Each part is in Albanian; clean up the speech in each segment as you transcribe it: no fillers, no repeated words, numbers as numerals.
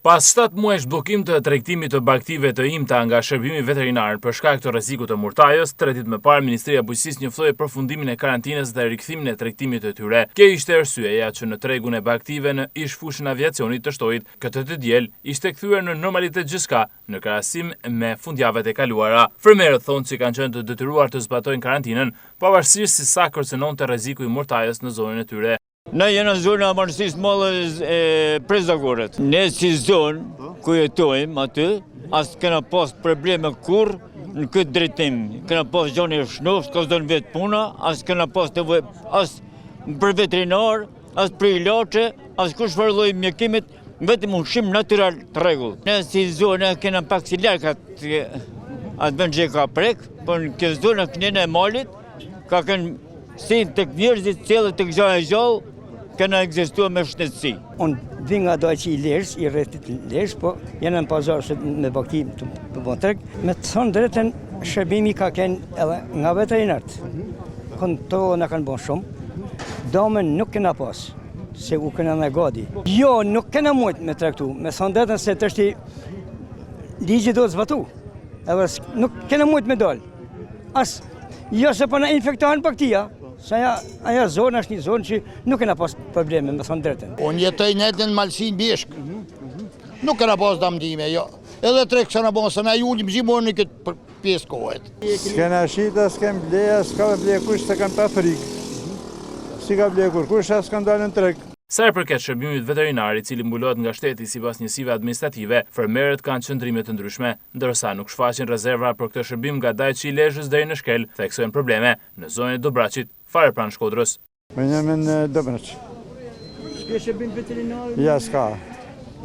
Pas 7 muajsh bllokim të tregtimit të baktive të imta nga shërbimi veterinar për shkak të rrezikut të murtajës, 3 ditë më parë Ministria e Bujqësisë njoftoi përfundimin e karantinës dhe rikthimin e tregtimit të tyre. Kjo ishte arsyeja që në tregun e baktive në ish fushën aviacionit të shtojit, këtë të diel ishte kthyer në normalitet gjithçka në krahasim me fundjavët e kaluara. Fermerët thonë se kanë qenë të detyruar të zbatojnë karantinën, pavarësisht se sa kërcënonte rreziku i murtajës në zonën e tyre. Ne jena zona marësisht mollës e Prezagorët. Ne si zonë ku jetojmë aty, as kena pas probleme kur në këtë drejtim. Kena pas gjone shnofsh, ka zonë vetë puna, as kena pas të as për veterinar, as për ilaçe, as kush për lloj mjekimit, vetëm ushqim natyral të rregull. Ne si zonë kena pak si larg atë vend që ka prek, por në këtë zonë kënjene e malit, ka kënë si tek njerëzit cilët tek gjana e gjallë, kena egzistuar me shëndetësi. Unë vi nga dojë që i Lezhës, i rrethit Lezhës, po jena në pazar me baktim të bon treg. Me të thonë drejtën, shërbimi ka kenë edhe nga veterinarët. Këto në kanë bon shumë. Domen nuk kena pas, se u kena në gadi. Jo, nuk kena mujt me tregtu. Me thonë drejtën se të është ligji do të zbatu. Edhe nuk kena mujt me dalë. Jo se po në infektohen baktia. Se aja zonë është një zonë që nuk kena pas probleme, me thonë drejtën. Unë jetoj netën Malsin Bishk. Nuk kena pas damdime, jo. Edhe tre kësa në bon, se na jullim gjimor në këtë pjesë kohet. S'kena shita, s'kem bleja, s'ka bleja kush se kanë pa frikë. Si ka bleja kush, as kanë dalë në treg. Sa i përket shërbimit veterinar, i cili mbulohet nga shteti sipas njësive administrative, fermerët kanë qëndrime të ndryshme, ndërsa nuk shfaqin rezerva për këtë shërbim nga Dajçi i Lezhës deri në Shkel, theksojnë probleme në zonën e Dobraçit, fare pranë Shkodrës. Me jemi në Dobraç. S'ke shërbim veterinar? Ja, s'ka.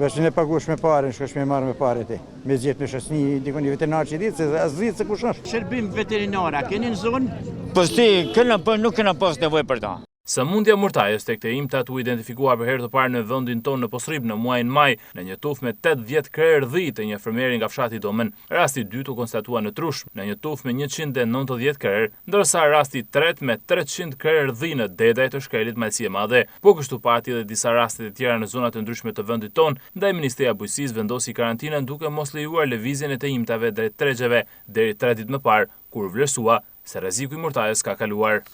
Veç në pagush me pare, shkosh me marrë me pare ti. Me gjithë me shësni, dikon një veterinar që i ditë, se as ditë se kush është. Shërbim veterinara, keni në zonë? Po si, nuk kena pas nevojë për ta. Sëmundja murtajës tek të imtat u identifikuar për herë të parë në vendin tonë në Posrib në muajin maj në një tufë me 80 krerë dhi të një fermeri nga fshati Domen. Rasti 2 u konstatua në Trush në një tufë me 190 krerë, ndërsa rasti 3 me 300 krerë dhi në Dedaj të Shkelit Malësie Madhe. Po kështu pati edhe disa raste të tjera në zonat të ndryshme të vendit tonë, ndaj Ministria e Bujqësisë vendosi karantinën duke mos lejuar lëvizjen e të imtave drejt tregjeve deri 3 ditë më parë, kur vlerësua se rreziku i murtajës ka kaluar.